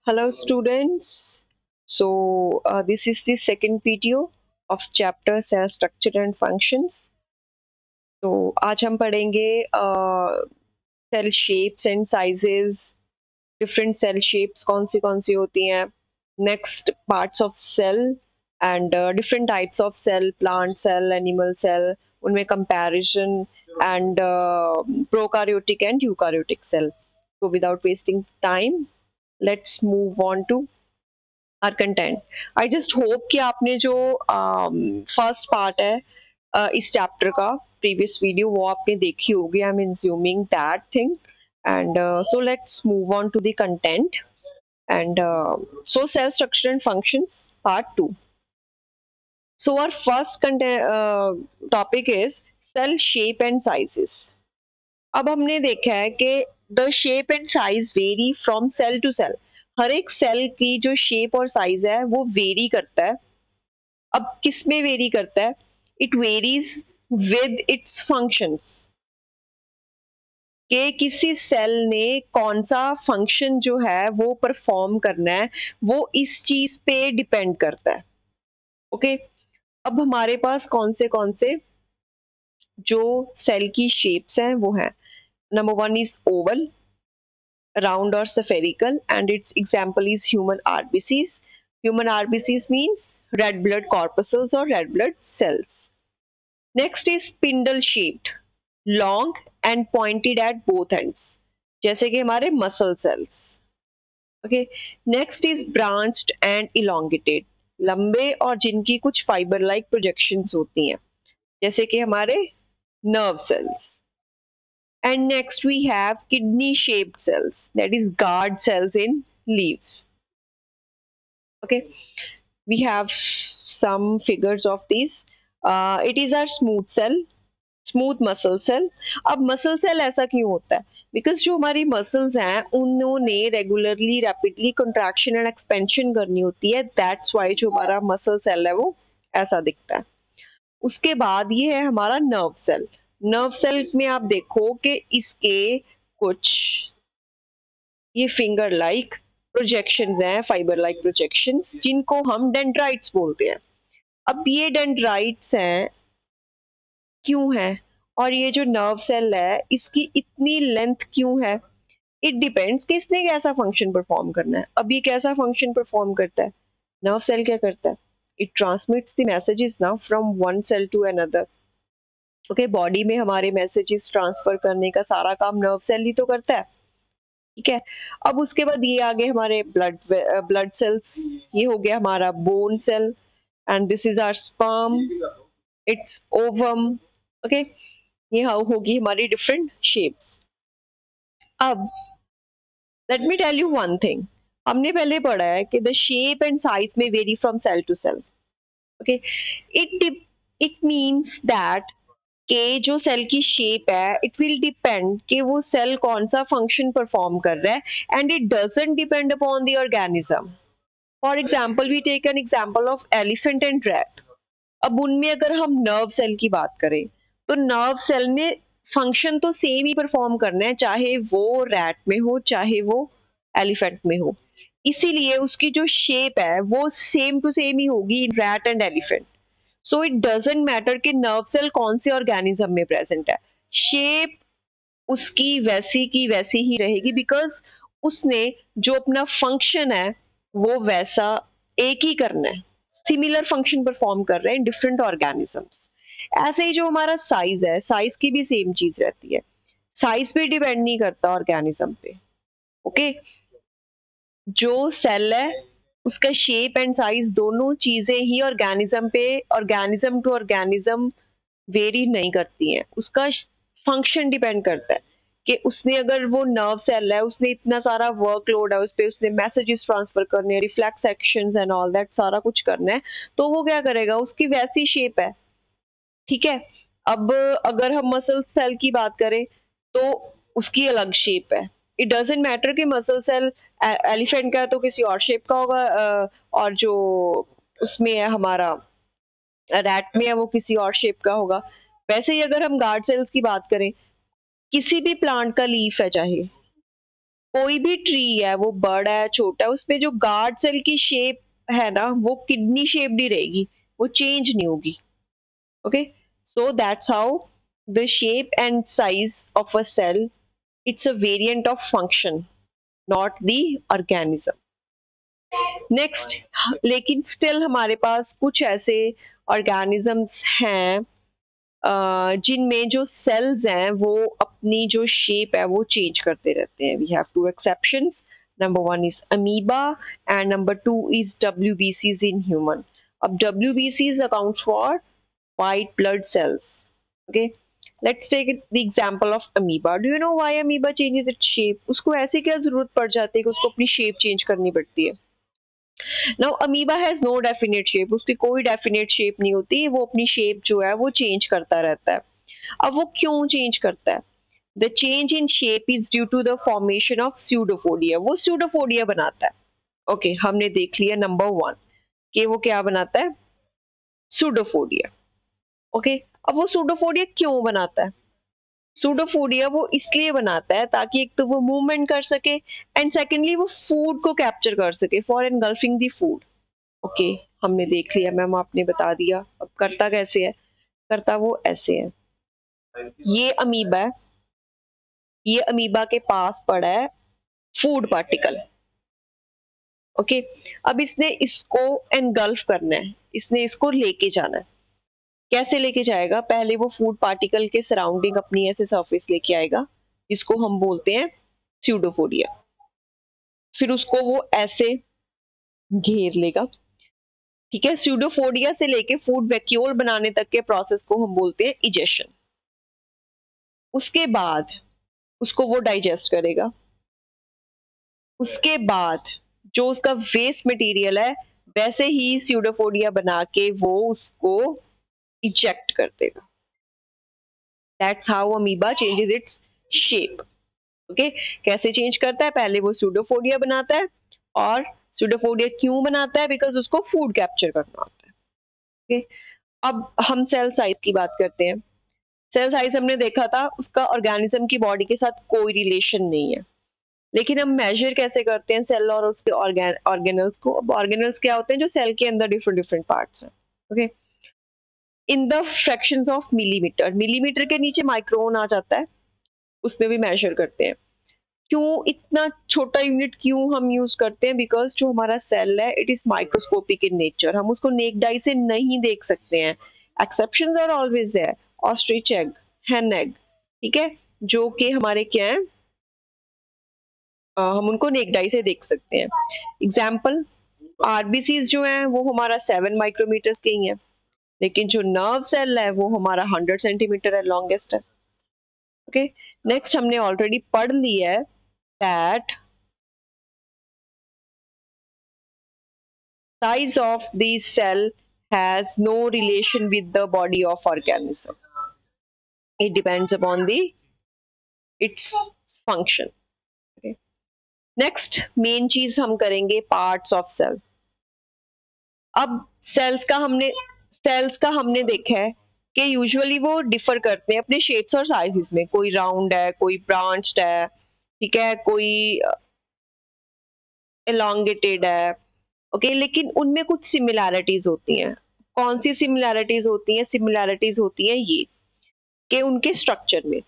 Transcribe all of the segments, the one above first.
Hello students. This is the second video of chapter cell structure and functions. तो आज हम पढ़ेंगे cell shapes and sizes, different cell shapes कौन सी होती हैं, next parts of cell and different types of cell, plant cell, animal cell, उनमें comparison and prokaryotic and eukaryotic cell. So without wasting time, let's move on to our content. I just hope कि आपने जो first part है इस chapter का, previous video, वो आपने देखी होगी. I am assuming that thing. And so let's move on to the content. And so cell structure and functions part 2. So our first topic is cell shape and sizes. अब हमने देखा है कि the shape and size vary from cell to cell. हर एक cell की जो shape और साइज है वो वेरी करता है. अब किस में वेरी करता है? It varies with its functions. कि किसी सेल ने कौन सा फंक्शन जो है वो परफॉर्म करना है, वो इस चीज पे डिपेंड करता है. ओके अब हमारे पास कौन से जो सेल की शेप्स हैं वो हैं. Number 1 is Oval, round or spherical, and its example is human RBCs. Human RBCs means red blood corpuscles or red blood cells. Next is spindle shaped, long and pointed at both ends, जैसे कि हमारे muscle cells. Okay. Next is branched and elongated, लंबे और जिनकी कुछ fiber like projections होती हैं, जैसे कि हमारे nerve cells. And next we have kidney shaped cells, that is guard cells in leaves. Okay, we have some figures of these. It is our smooth cell, smooth muscle cell. अब muscle cell ऐसा क्यों होता है? Because जो हमारी muscles हैं उन्होंने regularly rapidly contraction and expansion करनी होती है. दैट्स वाई जो हमारा मसल सेल है वो ऐसा दिखता है. उसके बाद ये है हमारा नर्व सेल. नर्व सेल में आप देखो कि इसके कुछ ये फिंगर लाइक प्रोजेक्शंस हैं, फाइबर लाइक प्रोजेक्शंस, जिनको हम डेंड्राइट्स बोलते हैं. अब ये डेंड्राइट्स हैं क्यों है, और ये जो नर्व सेल है इसकी इतनी लेंथ क्यों है? इट डिपेंड्स कि इसने कैसा फंक्शन परफॉर्म करना है. अब ये कैसा फंक्शन परफॉर्म करता है? नर्व सेल क्या करता है? इट ट्रांसमिट्स द मैसेजेस ना from one cell to another. Okay, body में हमारे मैसेजेस ट्रांसफर करने का सारा काम नर्व सेल ही तो करता है. ठीक है. अब उसके बाद ये आगे हमारे ब्लड सेल्स. ये हो गया हमारा bone cell, and this is our sperm, it's ovum. Okay, ये होगी हमारी डिफरेंट शेप्स. अब let me tell you one thing. हमने पहले पढ़ा है कि द शेप एंड साइज में vary from cell to cell. Okay, it means that के जो सेल की शेप है इट विल डिपेंड कि वो सेल कौन सा फंक्शन परफॉर्म कर रहा है, and it doesn't depend upon the organism. For example we take an example of elephant and rat. अब उनमें अगर हम नर्व सेल की बात करें तो नर्व सेल ने फंक्शन तो सेम ही परफॉर्म करना है, चाहे वो रैट में हो चाहे वो एलिफेंट में हो. इसीलिए उसकी जो शेप है वो सेम टू सेम ही होगी in rat and elephant. So it doesn't matter कि नर्व सेल कौन से ऑर्गेनिज्म में प्रेजेंट है, शेप उसकी वैसी की वैसी ही रहेगी, बिकॉज उसने जो अपना फंक्शन है वो वैसा एक ही करना है. सिमिलर फंक्शन परफॉर्म कर रहे हैं डिफरेंट ऑर्गेनिजम्स. ऐसे ही जो हमारा साइज है, साइज की भी सेम चीज रहती है. साइज पे डिपेंड नहीं करता ऑर्गेनिज्म पे. ओके, जो सेल है उसका शेप एंड साइज दोनों चीजें ही ऑर्गेनिज्म टू ऑर्गेनिज्म वेरी नहीं करती हैं. उसका फंक्शन डिपेंड करता है कि उसने, अगर वो नर्व सेल है, उसने इतना सारा वर्कलोड है उस पर, उसने मैसेजेस ट्रांसफर करने हैं, reflex actions and all that सारा कुछ करना है, तो वो क्या करेगा? उसकी वैसी शेप है. ठीक है. अब अगर हम मसल सेल की बात करें तो उसकी अलग शेप है. इट डजेंट मैटर कि मसल सेल एलिफेंट का है तो किसी और शेप का होगा, और जो उसमें है हमारा रैट में है वो किसी और शेप का होगा. वैसे ही अगर हम गार्ड सेल्स की बात करें, किसी भी प्लांट का लीफ है चाहे, कोई भी ट्री है, वो बड़ा है छोटा है, उसमें जो गार्ड सेल की शेप है ना, वो किडनी शेप ही रहेगी, वो चेंज नहीं होगी. Okay, so that's how the shape and size of a cell, it's a variant of function, not the organism. Next, लेकिन स्टिल हमारे पास कुछ ऐसे ऑर्गेनिजम्स हैं जिनमें जो सेल्स हैं वो अपनी जो शेप है वो चेंज करते रहते हैं. We have two exceptions. Number one is amoeba and number two is WBCs in human. अब WBCs account for white blood cells. Okay, let's take the example of amoeba. Do you know why amoeba changes its shape? उसको ऐसे क्या जरूरत पड़ जाती है कि उसको अपनी शेप चेंज करनी पड़ती है? Now amoeba has no definite shape. उसकी कोई definite shape नहीं होती, वो अपनी shape जो है वो change करता रहता है. अब वो क्यों change करता है? The change in shape is due to the formation of pseudopodia. वो pseudopodia बनाता है. Okay, हमने देख लिया number one कि वो क्या बनाता है? Pseudopodia. Okay, अब वो pseudopodia क्यों बनाता है? सूडोफोडिया वो इसलिए बनाता है ताकि एक तो वो मूवमेंट कर सके एंड सेकेंडली वो फूड को कैप्चर कर सके for engulfing the food. Okay, हमने देख लिया, मैम आपने बता दिया. अब करता कैसे है? करता वो ऐसे है. ये अमीबा है, ये अमीबा के पास पड़ा है फूड पार्टिकल. ओके, अब इसने इसको एनगल्फ करना है, इसने इसको लेके जाना है. कैसे लेके जाएगा? पहले वो फूड पार्टिकल के सराउंडिंग अपनी ऐसे सरफेस लेके आएगा, इसको हम बोलते हैं स्यूडोफोडिया. फिर उसको वो ऐसे घेर लेगा. ठीक है, स्यूडोफोडिया से लेके फूड वैक्यूल बनाने तक के प्रोसेस को हम बोलते हैं इजेशन. उसके बाद उसको वो डाइजेस्ट करेगा. उसके बाद जो उसका वेस्ट मटेरियल है वैसे ही स्यूडोफोडिया बना के वो उसको इजेक्ट कर देगा. That's how amoeba changes its shape. Okay, कैसे चेंज करता है? पहले वो स्यूडोफोडिया बनाता है, और स्यूडोफोडिया क्यों बनाता है? बिकॉज उसको फूड कैप्चर करना होता है. ओके, अब हम सेल साइज की बात करते हैं. सेल साइज हमने देखा था, उसका ऑर्गेनिज्म की बॉडी के साथ कोई रिलेशन नहीं है, लेकिन हम मेजर कैसे करते हैं सेल और उसके ऑर्गेनल्स को? अब ऑर्गेनल्स क्या होते हैं? जो सेल के अंदर डिफरेंट डिफरेंट पार्ट्स हैं. Okay, in the fractions of millimetre. Millimetre के नीचे माइक्रोन आ जाता है, उसमें भी मेजर करते हैं. क्यों इतना छोटा यूनिट क्यों हम यूज करते हैं? बिकॉज जो हमारा सेल है it is microscopic in nature, हम उसको नेक्ड आई से नहीं देख सकते हैं. Exceptions are always there. Ostrich egg, hen egg, ठीक है, जो कि हमारे क्या है, हम उनको नेक्ड आई से देख सकते हैं. एग्जाम्पल, आरबीसीज जो है वो हमारा 7 माइक्रोमीटर्स के ही है, लेकिन जो नर्व सेल है वो हमारा 100 सेंटीमीटर है, लॉन्गेस्ट है. ओके, नेक्स्ट हमने ऑलरेडी पढ़ लिया है that size of the cell has no relation with the body of organism. It depends upon the its function. Okay. Next main चीज हम करेंगे parts of cell. अब सेल्स का हमने देखा है कि यूजुअली वो डिफर करते हैं अपने शेप्स और साइजेस में. कोई राउंड है, कोई ब्रांच्ड है, ठीक है, कोई एलोंगेटेड है. ओके, लेकिन उनमें कुछ सिमिलैरिटीज होती हैं. कौन सी सिमिलैरिटीज होती हैं? सिमिलैरिटीज होती हैं ये कि उनके स्ट्रक्चर में.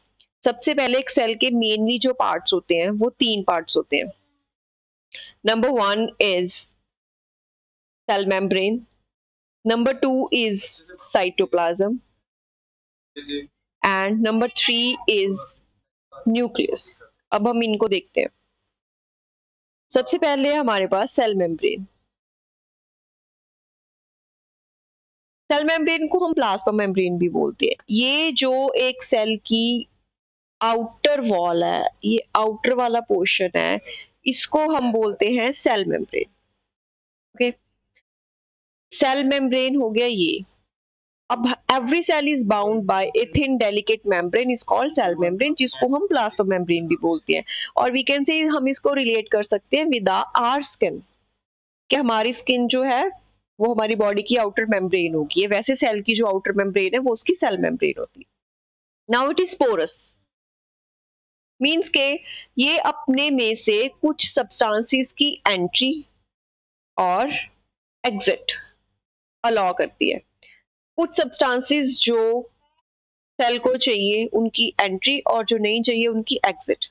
सबसे पहले एक सेल के मेनली जो पार्ट्स होते हैं वो 3 पार्ट्स होते हैं. Number 1 is cell membrane, number 2 is cytoplasm and number 3 is nucleus. अब हम इनको देखते हैं. सबसे पहले हमारे पास सेल मेम्ब्रेन. सेल मेम्ब्रेन को हम प्लाज्मा मेम्ब्रेन भी बोलते हैं. ये जो एक सेल की आउटर वॉल है, ये आउटर वाला पोर्शन है, इसको हम बोलते हैं cell membrane. Okay, cell membrane हो गया ये. अब every cell is bound by a thin delicate membrane is called cell membrane, जिसको हम प्लाज्मा मेम्ब्रेन भी बोलते हैं. और वी कैन से हम इसको रिलेट कर सकते हैं विद आवर स्किन, कि हमारी स्किन जो है वो हमारी बॉडी की आउटर मेम्ब्रेन होगी, वैसे सेल की जो आउटर मेम्ब्रेन है वो उसकी सेल मेम्ब्रेन होती है. Now it is porous. Means के ये अपने में से कुछ सब्सटेंसेस की एंट्री और एग्जिट अलाउ करती है। कुछ सब्सटेंसेस जो सेल को चाहिए उनकी एंट्री और जो नहीं चाहिए उनकी एग्जिट,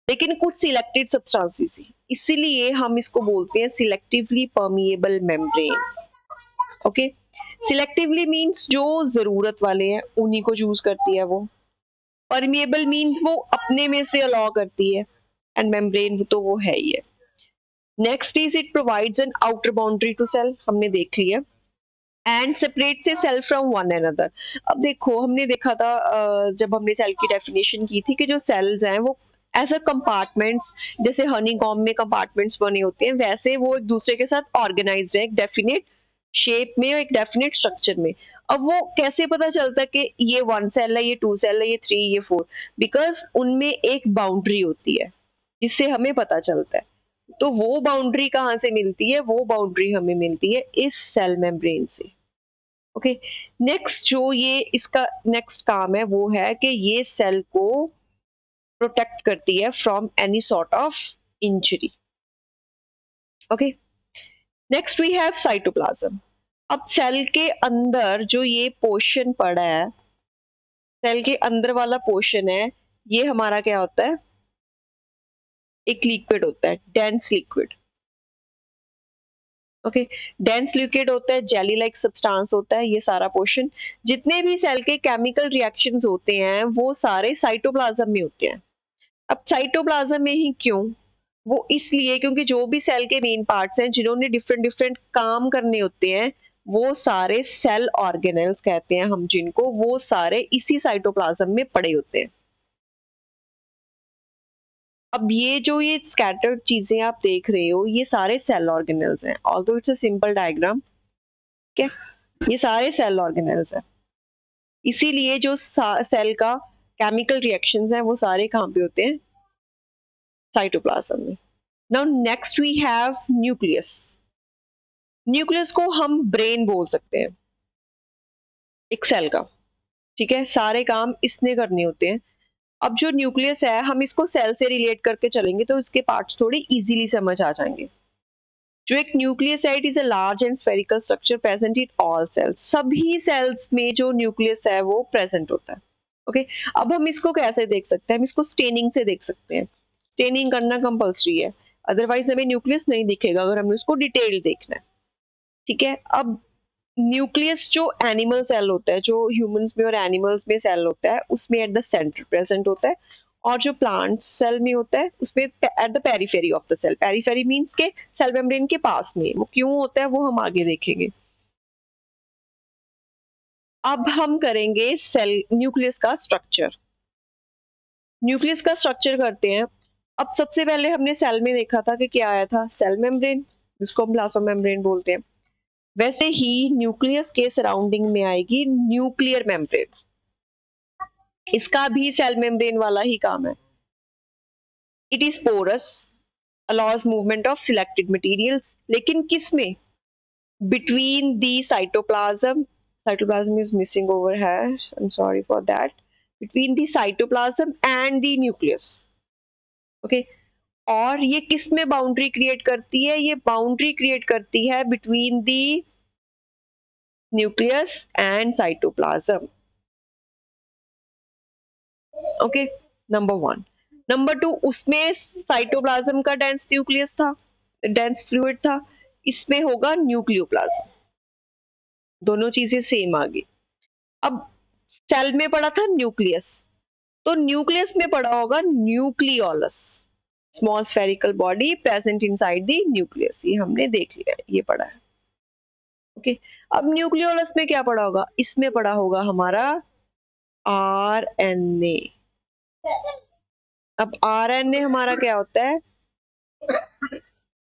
लेकिन कुछ सिलेक्टेड सब्सटेंसेस ही, इसीलिए हम इसको बोलते हैं selectively permeable membrane. Okay, selectively means जो जरूरत वाले हैं उन्हीं को चूज करती है वो, परमिएबल मींस वो अपने में से अलाउ करती है, एंड मेम्ब्रेन तो वो है ही है। Next is it provides an outer boundary to cell, हमने देख लिया, एंड सेपरेट से सेल फ्रॉम वन अनदर। अब देखो हमने देखा था जब हमने सेल की डेफिनेशन की थी कि जो सेल्स हैं वो एज अ कंपार्टमेंट्स, जैसे हनी कॉम में कंपार्टमेंट्स बने होते हैं, वैसे वो एक दूसरे के साथ ऑर्गेनाइज्ड है एक डेफिनेट शेप में, एक डेफिनेट स्ट्रक्चर में। अब वो कैसे पता चलता है कि ये 1 सेल है, ये 2 सेल है, ये 3, ये 4? बिकॉज उनमें एक बाउंड्री होती है जिससे हमें पता चलता है। तो वो बाउंड्री कहाँ से मिलती है? वो बाउंड्री हमें मिलती है इस सेल मेम्ब्रेन से। ओके, नेक्स्ट जो ये इसका नेक्स्ट काम है वो है कि ये सेल को प्रोटेक्ट करती है from any sort of injury. Okay, next we have cytoplasm. अब सेल के अंदर जो ये पोर्शन पड़ा है, सेल के अंदर वाला पोर्शन है, ये हमारा क्या होता है? एक लिक्विड होता है, dense liquid. Okay, dense liquid होता है, जेली लाइक सब्सटेंस होता है ये सारा पोर्शन। जितने भी सेल के केमिकल रिएक्शंस होते हैं वो सारे साइटोप्लाज्म में होते हैं। अब साइटोप्लाज्म में ही क्यों? वो इसलिए क्योंकि जो भी सेल के मेन पार्ट्स हैं जिन्होंने डिफरेंट डिफरेंट काम करने होते हैं, वो सारे सेल ऑर्गेनेल्स कहते हैं हम जिनको, वो सारे इसी साइटोप्लाज्म में पड़े होते हैं। अब ये जो ये स्कैटर्ड चीजें आप देख रहे हो ये सारे सेल ऑर्गेनेल्स हैं, although it's a simple diagram. क्या ये सारे सेल ऑर्गेनेल्स हैं, इसीलिए जो सेल का केमिकल रिएक्शंस हैं वो सारे कहाँ पे होते हैं? साइटोप्लाज्म में। Now next we have nucleus. Nucleus को हम ब्रेन बोल सकते हैं एक सेल का, ठीक है, सारे काम इसने करने होते हैं। अब जो न्यूक्लियस है हम इसको सेल से रिलेट करके चलेंगे तो इसके पार्ट्स थोड़े इजीली समझ आ जाएंगे। जो एक न्यूक्लियस है, it is a large and spherical structure present in all cells. सभी सेल्स में जो न्यूक्लियस है वो प्रेजेंट होता है। ओके, अब हम इसको कैसे देख सकते हैं? हम इसको स्टेनिंग से देख सकते हैं। स्टेनिंग करना कंपल्सरी है, अदरवाइज हमें न्यूक्लियस नहीं दिखेगा अगर हमें उसको डिटेल देखना है। ठीक है, अब न्यूक्लियस जो एनिमल सेल होता है, जो ह्यूमंस में और एनिमल्स में सेल होता है, उसमें एट द सेंटर प्रेजेंट होता है, और जो प्लांट सेल में होता है उसमें at the periphery of the cell. Periphery means के सेल मेम्ब्रेन के पास में। वो क्यों होता है वो हम आगे देखेंगे। अब हम करेंगे सेल न्यूक्लियस का स्ट्रक्चर। न्यूक्लियस का स्ट्रक्चर करते हैं। अब सबसे पहले हमने सेल में देखा था कि क्या आया था? सेल मेम्ब्रेन, जिसको हम प्लाज्मा मेम्ब्रेन बोलते हैं। वैसे ही न्यूक्लियस के सराउंडिंग में आएगी न्यूक्लियर मेम्ब्रेन। इसका भी सेल मेम्ब्रेन वाला ही काम है। It is porous, allows movement of selected materials, लेकिन किस में? Between the cytoplasm, cytoplasm is missing over है, I am sorry for that, between the cytoplasm and the nucleus. Okay, और ये किस में बाउंड्री क्रिएट करती है? ये बाउंड्री क्रिएट करती है between the nucleus and cytoplasm. Okay, number 1। Number 2, उसमें साइटोप्लाज्म का डेंस न्यूक्लियस था, डेंस फ्लूइड था, इसमें होगा न्यूक्लियोप्लाज्म। दोनों चीजें सेम आ गई। अब सेल में पड़ा था न्यूक्लियस, तो न्यूक्लियस में पड़ा होगा nucleolus, small spherical body present inside the nucleus. ये हमने देख लिया, ये पड़ा है। ओके, अब न्यूक्लियोलस में क्या पड़ा होगा? इसमें पड़ा होगा हमारा आरएनए। अब आरएनए हमारा क्या होता है?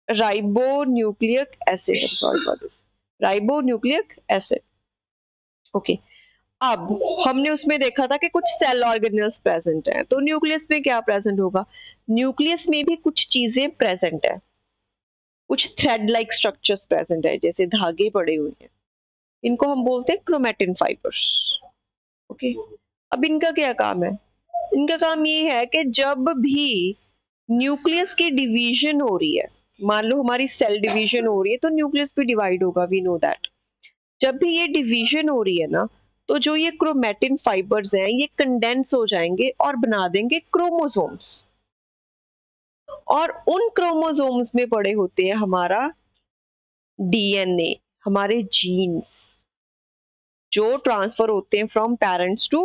Ribonucleic acid, sorry for this, ribonucleic acid. Okay, अब हमने उसमें देखा था कि कुछ सेल ऑर्गेनेल्स प्रेजेंट हैं, तो न्यूक्लियस में क्या प्रेजेंट होगा? न्यूक्लियस में भी कुछ चीजें प्रेजेंट है, कुछ थ्रेड लाइक स्ट्रक्चर्स प्रेजेंट है, जैसे धागे पड़े हुए हैं, इनको हम बोलते हैं क्रोमेटिन फाइबर्स। ओके, अब इनका क्या काम है? इनका काम ये है कि जब भी न्यूक्लियस की डिवीजन हो रही है, मान लो हमारी सेल डिवीजन हो रही है तो न्यूक्लियस भी डिवाइड होगा, वी नो दैट। जब भी ये डिवीजन हो रही है ना, तो जो ये क्रोमेटिन फाइबर्स हैं ये कंडेंस हो जाएंगे और बना देंगे क्रोमोसोम्स, और उन क्रोमोसोम्स में पड़े होते हैं हमारा डीएनए, हमारे जीन्स, जो ट्रांसफर होते हैं from parents to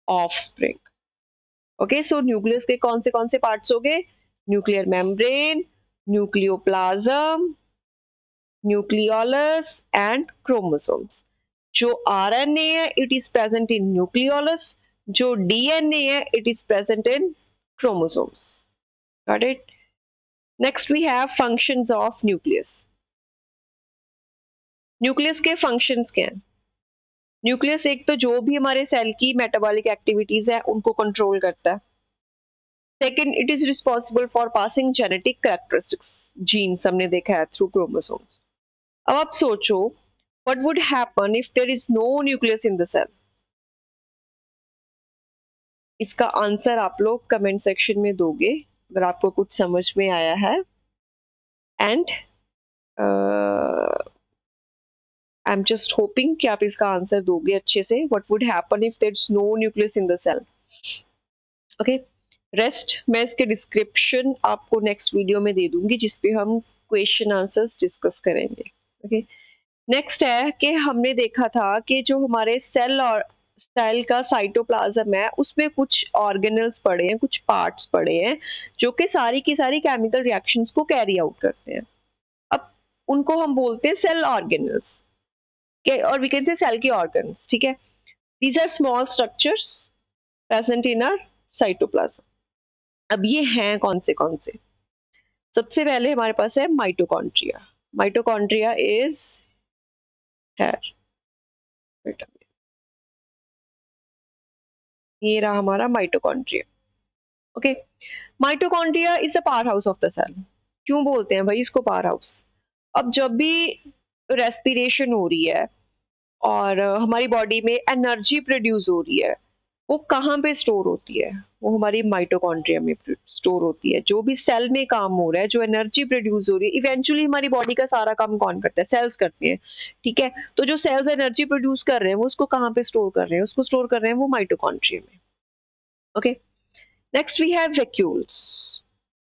offspring. Okay, so nucleus के कौन से पार्ट्स हो गए? Nuclear membrane, nucleoplasm, nucleolus and chromosomes. जो आरएनए है it is present in nucleolus, जो डीएनए है it is present in chromosomes. Got it? Next we have functions of nucleus. Nucleus के फंक्शंस क्या हैं? न्यूक्लियस एक तो जो भी हमारे सेल की मेटाबॉलिक एक्टिविटीज है उनको कंट्रोल करता है। Second, it is responsible for passing genetic characteristics, genes हमने देखा है थ्रू क्रोमोसोम्स। अब आप सोचो, what would happen if there is no nucleus in the cell? इसका आंसर आप लोग कमेंट सेक्शन में दोगे अगर आपको कुछ समझ में आया है। And I am just hoping कि आप इसका आंसर दोगे अच्छे से। what would happen if there is no nucleus in the cell? Okay, rest मैं इसके डिस्क्रिप्शन आपको नेक्स्ट वीडियो में दे दूंगी जिसपे हम क्वेश्चन आंसर्स डिस्कस करेंगे। ओके, नेक्स्ट है कि हमने देखा था कि जो हमारे सेल और सेल का साइटोप्लाज्म है उसमें कुछ ऑर्गेनल्स पड़े हैं, कुछ पार्ट्स पड़े हैं जो कि सारी की सारी केमिकल रिएक्शंस को कैरी आउट करते हैं। अब उनको हम बोलते हैं सेल ऑर्गेनल्स के, और वी कैन से सेल के ऑर्गन्स। ठीक है, these are small structures present in our cytoplasm. अब ये हैं कौन से? सबसे पहले हमारे पास है माइटोकॉन्ड्रिया। माइटोकॉन्ड्रिया इज here, ये रहा हमारा mitochondria. Okay, mitochondria is the powerhouse of the cell. क्यों बोलते हैं भाई इसको पावर हाउस? अब जब भी रेस्पिरेशन हो रही है और हमारी बॉडी में एनर्जी प्रोड्यूस हो रही है, वो कहाँ पे स्टोर होती है? वो हमारी माइटोकॉन्ड्रिया में स्टोर होती है। जो भी सेल में काम हो रहा है, जो एनर्जी प्रोड्यूस हो रही है, इवेंचुअली हमारी बॉडी का सारा काम कौन करता है? सेल्स करते हैं। ठीक है, तो जो सेल्स एनर्जी प्रोड्यूस कर रहे हैं वो उसको कहाँ पे स्टोर कर रहे हैं? उसको स्टोर कर रहे हैं वो माइटोकॉन्ड्रिया में। Okay, next we have vacuoles.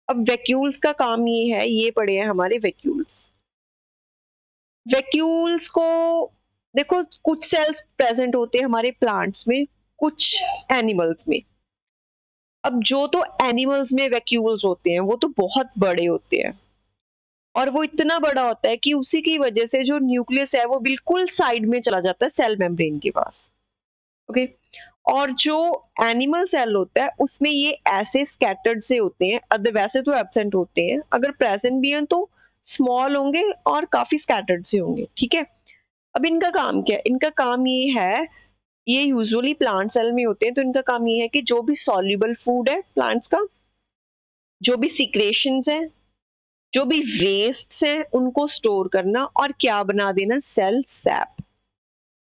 अब वैक्यूल्स का काम ये है, ये पड़े हैं हमारे वैक्यूल्स। वैक्यूल्स को देखो, कुछ सेल्स प्रेजेंट होते हैं हमारे प्लांट्स में, कुछ एनिमल्स में। अब जो तो एनिमल्स में वैक्यूल्स होते हैं वो तो बहुत बड़े होते हैं, और वो इतना बड़ा होता है कि उसी की वजह से जो न्यूक्लियस है वो बिल्कुल साइड में चला जाता है सेल मेम्ब्रेन के पास। ओके, और जो एनिमल सेल होता है उसमें ये ऐसे स्कैटर्ड से होते हैं, अदर वैसे तो एब्सेंट होते हैं, अगर प्रेजेंट भी हैं तो स्मॉल होंगे और काफी स्कैटर्ड से होंगे। ठीक है, अब इनका काम क्या है? इनका काम ये है, ये यूजुअली प्लांट सेल में होते हैं, तो इनका काम ये है कि जो भी सॉल्युबल फूड है प्लांट्स का, जो भी सिक्रेशंस हैं, जो भी वेस्ट्स हैं, उनको स्टोर करना और क्या बना देना? Cell sap.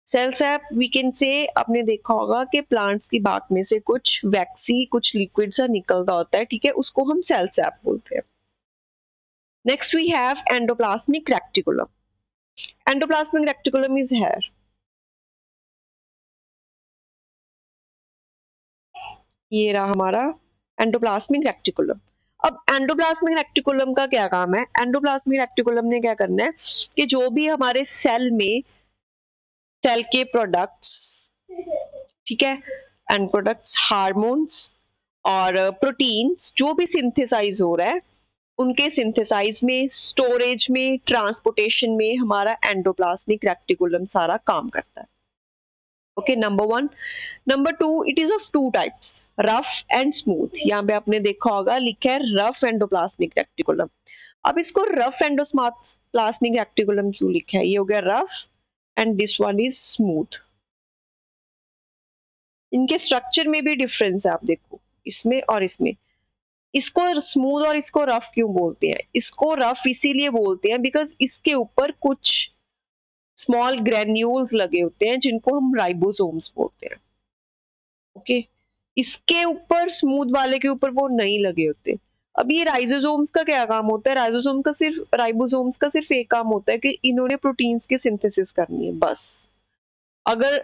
Cell sap we can say, आपने देखा होगा कि प्लांट्स की बात में से कुछ वैक्सी, कुछ लिक्विड सा निकलता होता है। ठीक है, उसको हम सेल सैप बोलते हैं। Next we have endoplasmic reticulum. Endoplasmic reticulum is here. ये रहा हमारा एंडोप्लाज्मिक रेक्टिकुलम। अब एंडोप्लाज्मिक रेक्टिकुलम का क्या काम है? एंडोप्लाज्मिक रेक्टिकुलम ने क्या करना है कि जो भी हमारे सेल में सेल के प्रोडक्ट्स, ठीक है, एंड प्रोडक्ट्स, हार्मोन्स और प्रोटीन्स जो भी सिंथेसाइज हो रहा है, उनके सिंथेसाइज में, स्टोरेज में, ट्रांसपोर्टेशन में हमारा एंडोप्लाज्मिक रेक्टिकुलम सारा काम करता है। Okay, number 1। Number 2, it is of 2 types, rough and smooth. यहाँ पे आपने देखा होगा लिखा है रफ एंडोप्लाज्मिक रेक्टिकुलम। अब इसको रफ एंडोप्लाज्मिक रेक्टिकुलम क्यों लिखा है? ये हो गया rough and this one is smooth. इनके स्ट्रक्चर में भी डिफरेंस है, आप देखो इसमें और इसमें। इसको स्मूथ और इसको रफ क्यों बोलते हैं? इसको रफ इसीलिए बोलते हैं बिकॉज इसके ऊपर कुछ स्मॉल ग्रेन्यूल्स लगे होते हैं जिनको हम राइबोसोम्स बोलते हैं। ओके, इसके ऊपर स्मूथ वाले के ऊपर वो नहीं लगे होते। अब ये राइजोसोम्स का क्या काम होता है, राइबोसोम्स का सिर्फ एक काम होता है कि इन्होंने प्रोटीन्स की सिंथेसिस करनी है बस। अगर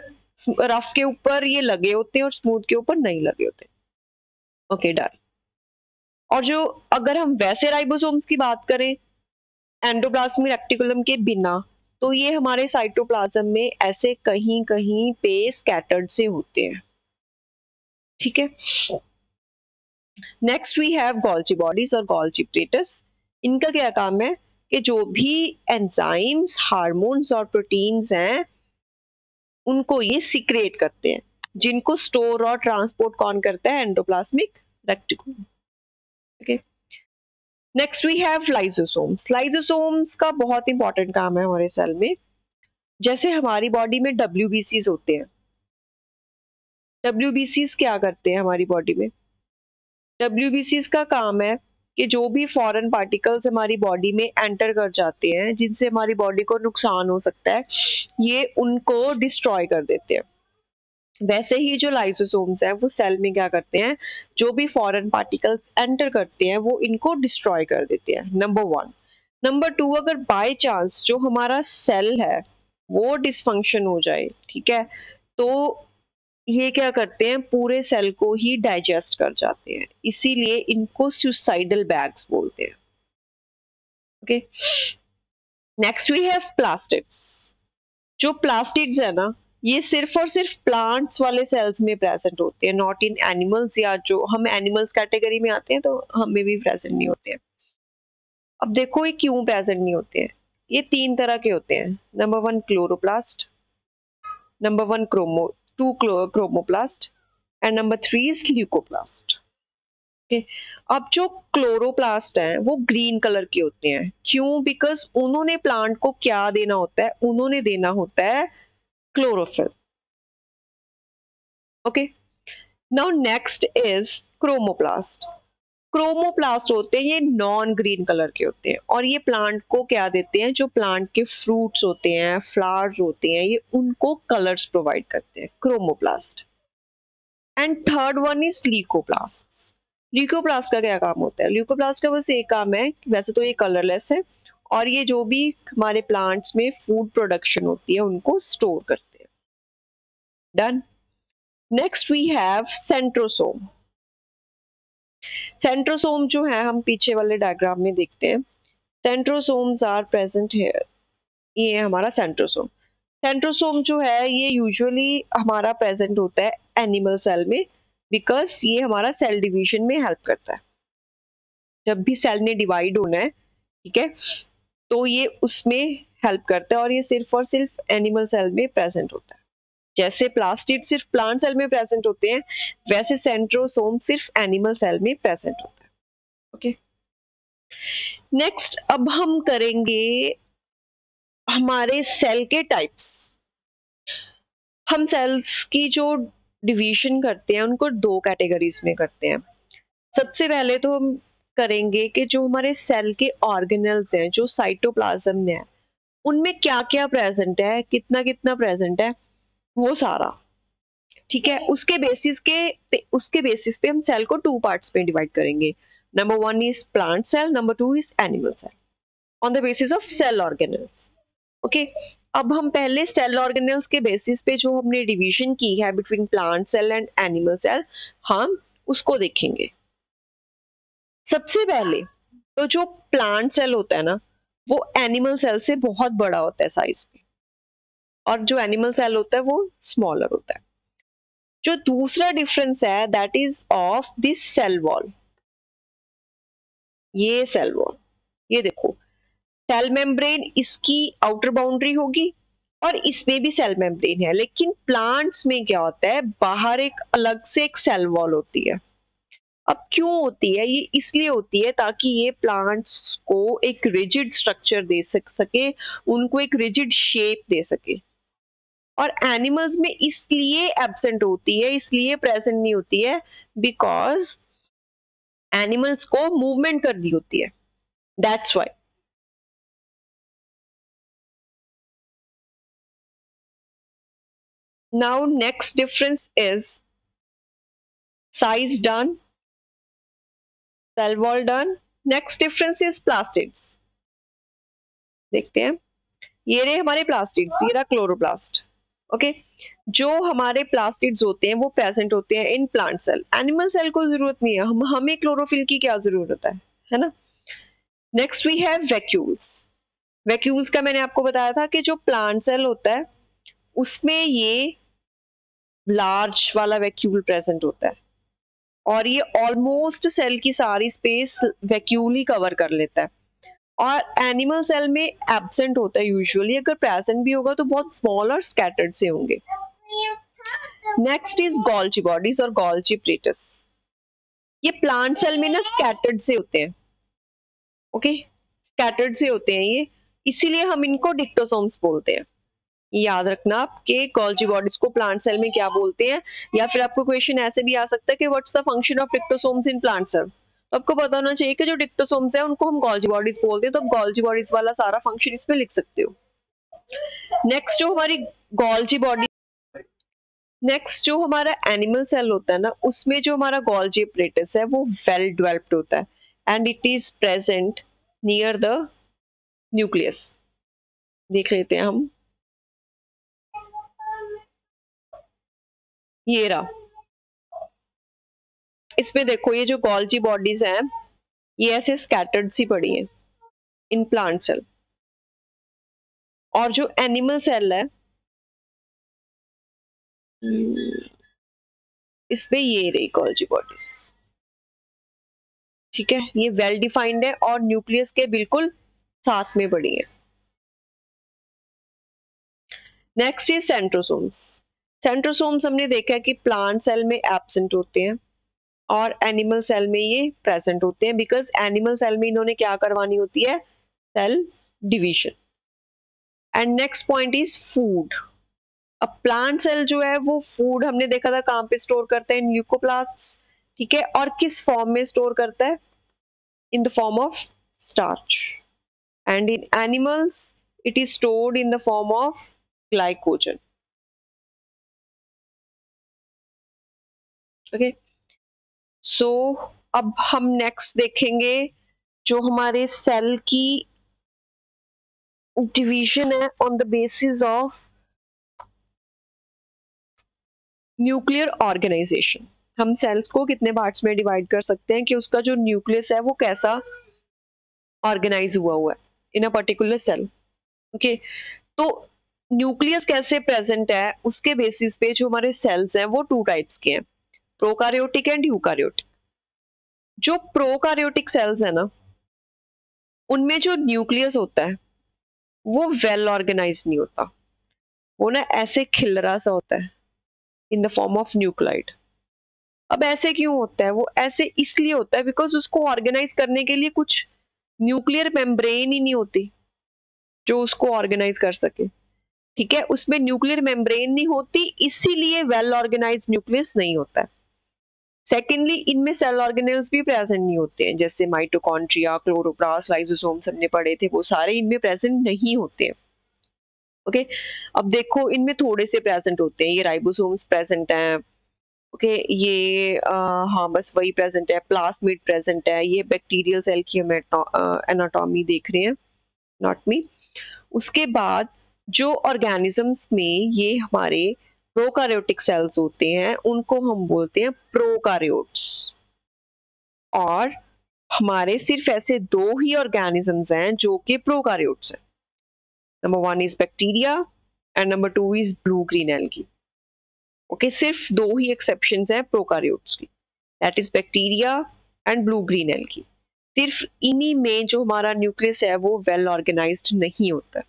रफ के ऊपर ये लगे होते हैं और स्मूथ के ऊपर नहीं लगे होते। Okay done. और जो अगर हम वैसे राइबोसोम्स की बात करें एंडोप्लाज्मिक रेटिकुलम के बिना, तो ये हमारे साइटोप्लाज्म में ऐसे कहीं कहीं पे स्कैटर्ड से होते हैं। ठीक है। Next we have Golgi bodies और गोल्जी प्लेटस। इनका क्या काम है कि जो भी एंजाइम्स, हार्मोन्स और प्रोटीन्स हैं उनको ये सिक्रेट करते हैं, जिनको स्टोर और ट्रांसपोर्ट कौन करता है, endoplasmic reticulum. Okay. Next we have lysosomes. Lysosomes का बहुत इंपॉर्टेंट काम है हमारे सेल में। जैसे हमारी बॉडी में डब्ल्यूबीसीज होते हैं, डब्ल्यूबीसीज क्या करते हैं हमारी बॉडी में, डब्ल्यूबीसीज का काम है कि जो भी फॉरेन पार्टिकल्स हमारी बॉडी में एंटर कर जाते हैं जिनसे हमारी बॉडी को नुकसान हो सकता है, ये उनको डिस्ट्रॉय कर देते हैं। वैसे ही जो लाइसोसोम्स हैं वो सेल में क्या करते हैं, जो भी फॉरेन पार्टिकल्स एंटर करते हैं वो इनको डिस्ट्रॉय कर देते हैं, नंबर वन। नंबर टू, अगर बाय चांस जो हमारा सेल है वो डिसफंक्शन हो जाए, ठीक है, तो ये क्या करते हैं, पूरे सेल को ही डाइजेस्ट कर जाते हैं, इसीलिए इनको सुसाइडल बैग्स बोलते हैं। Okay. Next we have plastids. जो प्लास्टिड्स है ना, ये सिर्फ और सिर्फ प्लांट्स वाले सेल्स में प्रेजेंट होते हैं, नॉट इन एनिमल्स, या जो हम एनिमल्स कैटेगरी में आते हैं तो हमें भी प्रेजेंट नहीं होते हैं। अब देखो ये क्यों प्रेजेंट नहीं होते हैं। ये तीन तरह के होते हैं, number one chloroplast, number one chromoplast and number three is leucoplast. Okay. अब जो क्लोरोप्लास्ट हैं वो ग्रीन कलर के होते हैं, क्यों, बिकॉज उन्होंने प्लांट को क्या देना होता है, उन्होंने देना होता है chlorophyll. Okay. Now next is chromoplast. Chromoplast होते हैं, ये नॉन ग्रीन कलर के होते हैं और ये प्लांट को क्या देते हैं, जो प्लांट के फ्रूट्स होते हैं, फ्लावर्स होते हैं, ये उनको कलर्स प्रोवाइड करते हैं, chromoplast. And third one is leucoplast. Leucoplast का क्या काम होता है, ल्यूकोप्लास्ट का बस एक काम है, वैसे तो ये कलरलेस है और ये जो भी हमारे प्लांट्स में फूड प्रोडक्शन होती है उनको स्टोर करते हैं। Done. Next we have centrosome. Centrosome जो है हम पीछे वाले डायग्राम में देखते हैं, सेंट्रोसोम्स आर प्रेजेंट हियर। ये है हमारा सेंट्रोसोम। सेंट्रोसोम जो है ये यूजुअली हमारा प्रेजेंट होता है एनिमल सेल में, बिकॉज ये हमारा सेल डिवीजन में हेल्प करता है। जब भी सेल ने डिवाइड होना है, ठीक है, तो ये उसमें हेल्प करता है और ये सिर्फ और सिर्फ एनिमल सेल में प्रेजेंट होता है। जैसे प्लास्टिड सिर्फ प्लांट सेल में प्रेजेंट होते हैं, वैसे सेंट्रोसोम सिर्फ एनिमल सेल में प्रेजेंट होता है। ओके। नेक्स्ट अब हम करेंगे हमारे सेल के टाइप्स। हम सेल्स की जो डिवीजन करते हैं उनको दो कैटेगरीज में करते हैं। सबसे पहले तो हम करेंगे कि जो हमारे सेल के ऑर्गेनल्स हैं, जो साइटोप्लाज्म में है, उनमें क्या क्या प्रेजेंट है, कितना कितना प्रेजेंट है, वो सारा, ठीक है, उसके बेसिस पे हम सेल को टू पार्ट्स में डिवाइड करेंगे। Number one is plant cell, number two is animal cell, on the basis of cell organelles. Okay. अब हम पहले सेल ऑर्गेनल्स के बेसिस पे जो हमने डिवीजन की है between plant cell and animal cell, हम उसको देखेंगे। सबसे पहले तो जो प्लांट सेल होता है ना, वो एनिमल सेल से बहुत बड़ा होता है साइज में, और जो एनिमल सेल होता है वो स्मॉलर होता है। जो दूसरा डिफरेंस है that is of this cell wall. ये सेल वॉल, ये देखो, सेल मेम्ब्रेन इसकी आउटर बाउंड्री होगी और इसमें भी सेल मेम्ब्रेन है, लेकिन प्लांट्स में क्या होता है, बाहर एक अलग से एक सेल वॉल होती है। अब क्यों होती है, ये इसलिए होती है ताकि ये प्लांट्स को एक रिजिड स्ट्रक्चर दे सके, उनको एक रिजिड शेप दे सके। और एनिमल्स में इसलिए एब्सेंट होती है, इसलिए प्रेजेंट नहीं होती है, बिकॉज एनिमल्स को मूवमेंट करनी होती है, that's why. Now next difference is size done, cell wall done. Next difference is plastids. देखते हैं, ये रहे हमारे प्लास्टिड्स, ये रहा क्लोरोप्लास्ट। ओके, जो हमारे प्लास्टिड्स होते हैं वो प्रेजेंट होते हैं in plant cell. Animal cell को जरूरत नहीं है, हमें क्लोरोफिल की क्या जरूरत है ना। Next we have vacuoles. Vacuoles का मैंने आपको बताया था कि जो प्लांट सेल होता है उसमें ये लार्ज वाला वैक्यूल प्रेजेंट होता है और ये ऑलमोस्ट सेल की सारी स्पेस वैक्यूल ही कवर कर लेता है। और एनिमल सेल में एब्सेंट होता है यूजुअली, अगर प्रेजेंट भी होगा तो बहुत स्मॉल और स्कैटर्ड से होंगे। नेक्स्ट इज गोल्जी बॉडीज और गोल्जी प्रेटस। ये प्लांट सेल में ना स्कैटर्ड से होते हैं। ओके, स्कैटर्ड से होते हैं ये, इसीलिए हम इनको डिक्टोसोम्स बोलते हैं। याद रखना आप कि गोल्जी बॉडीज को प्लांट सेल में क्या बोलते हैं। या फिर आपको क्वेश्चन ऐसे भी आ सकता है कि what's the function of dictyosomes in plant cell. तो आपको पता होना चाहिए कि जो डिक्टोसोम्स है उनको हम गोल्जी बॉडीज बोलते हैं, तो आप गोल्जी बॉडीज वाला सारा फंक्शन इसमें लिख सकते हो। नेक्स्ट जो हमारी गोल्जी बॉडी, नेक्स्ट जो हमारा एनिमल सेल होता है ना, उसमें जो हमारा गोल्जी apparatus है वो वेल डेवलप्ड होता है and it is present near the nucleus. देख लेते हैं हम, ये रहा। इसमें देखो ये जो गोल्जी बॉडीज हैं ये ऐसे स्कैटर्ड सी पड़ी हैं इन प्लांट सेल। और जो एनिमल सेल है इसमें ये रही गोल्जी बॉडीज। ठीक है, ये वेल डिफाइंड है और न्यूक्लियस के बिल्कुल साथ में पड़ी है। Next is centrosomes. सेंट्रोसोम्स हमने देखा है कि प्लांट सेल में एब्सेंट होते हैं और एनिमल सेल में ये प्रेजेंट होते हैं, बिकॉज एनिमल सेल में इन्होंने क्या करवानी होती है, cell division. And next point is food. अब प्लांट सेल जो है वो फूड हमने देखा था कहाँ पे स्टोर करते हैं, ल्यूकोप्लास्ट्स। ठीक है, और किस फॉर्म में स्टोर करता है, in the form of starch. And in animals it is stored in the form of glycogen. Okay, so अब हम नेक्स्ट देखेंगे जो हमारे सेल की डिवीजन है on the basis of nuclear organization. हम सेल्स को कितने पार्ट्स में डिवाइड कर सकते हैं कि उसका जो न्यूक्लियस है वो कैसा ऑर्गेनाइज हुआ है इन अ पर्टिकुलर सेल। ओके, तो न्यूक्लियस कैसे प्रेजेंट है उसके बेसिस पे जो हमारे सेल्स हैं वो टू टाइप्स के हैं, प्रोकार्योटिक एंड यूकार्योटिक। जो प्रोकार्योटिक सेल्स है ना उनमें जो न्यूक्लियस होता है वो वेल ऑर्गेनाइज नहीं होता, वो ना ऐसे खिलरा सा होता है in the form of nuclide. अब ऐसे क्यों होता है, वो ऐसे इसलिए होता है बिकॉज उसको ऑर्गेनाइज करने के लिए कुछ न्यूक्लियर मेम्ब्रेन ही नहीं होती जो उसको ऑर्गेनाइज कर सके। ठीक है, उसमें न्यूक्लियर मेम्ब्रेन नहीं होती, इसीलिए वेल ऑर्गेनाइज न्यूक्लियस नहीं होता है। सेकेंडली, इनमें सेल ऑर्गेनेल्स भी प्रेजेंट नहीं होते हैं, जैसे माइटोकॉन्ड्रिया, क्लोरोप्लास्ट, लाइसोसोम्स हमने पढ़े थे, वो सारे इनमें प्रेजेंट नहीं होते हैं। ओके, अब देखो इनमें थोड़े से प्रेजेंट होते हैं, ये राइबोसोम्स प्रेजेंट हैं। ओके, ये हाँ बस वही प्रेजेंट है, प्लाज्मिड प्रेजेंट है, ये बैक्टीरियल सेल की हम एनाटॉमी देख रहे हैं, नॉट मी। उसके बाद जो ऑर्गेनिजम्स में ये हमारे प्रोकार्योटिक सेल्स होते हैं उनको हम बोलते हैं प्रोकार्योट्स। और हमारे सिर्फ ऐसे दो ही ऑर्गेनिजम्स हैं जो कि प्रोकार्योट्स हैं। Number 1 is bacteria and number 2 is blue green algae. Okay, सिर्फ दो ही एक्सेप्शंस हैं प्रोकार्योट्स की, that is bacteria and blue green algae. सिर्फ इन्हीं में जो हमारा न्यूक्लियस है वो वेल ऑर्गेनाइज्ड नहीं होता।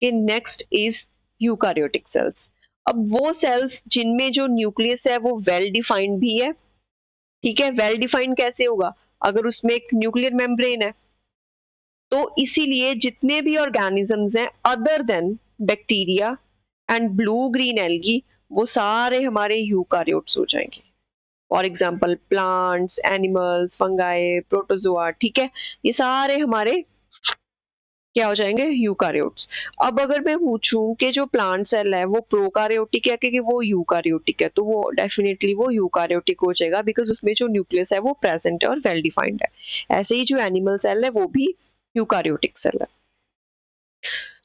Next is eukaryotic cells. अब वो सेल्स जिनमें जो न्यूक्लियस है वो वेल डिफाइंड भी है। ठीक है, वेल डिफाइंड कैसे होगा, अगर उसमें एक न्यूक्लियर मेम्ब्रेन है। तो इसीलिए जितने भी ऑर्गेनिजम्स हैं other than bacteria and blue green algae वो सारे हमारे यूकार्योट्स हो जाएंगे। For example plants, animals, fungi, protozoa. ठीक है, ये सारे हमारे क्या हो जाएंगे, यूकारियोट्स। अब अगर मैं पूछूं कि जो प्लांट सेल है वो प्रोकारियोटिक है कि वो यूकारियोटिक है, तो वो डेफिनेटली वो यूकारियोटिक हो जाएगा, बिकॉज उसमें जो न्यूक्लियस है वो प्रेजेंट है और वेल डिफाइंड है। ऐसे ही जो एनिमल सेल है वो भी यूकारियोटिक सेल है।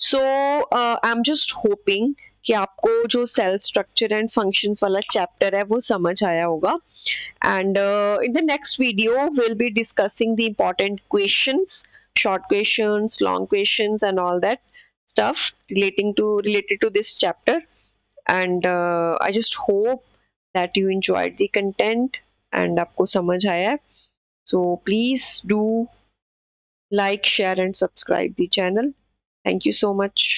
सो आई एम जस्ट होपिंग कि आपको जो सेल स्ट्रक्चर एंड फंक्शंस वाला चैप्टर है वो समझ आया होगा। and in the next video we'll be discussing the important questions, short questions, long questions and all that stuff related to this chapter. And I just hope that you enjoyed the content and आपको समझ आया है। So please do like, share and subscribe the channel. Thank you so much.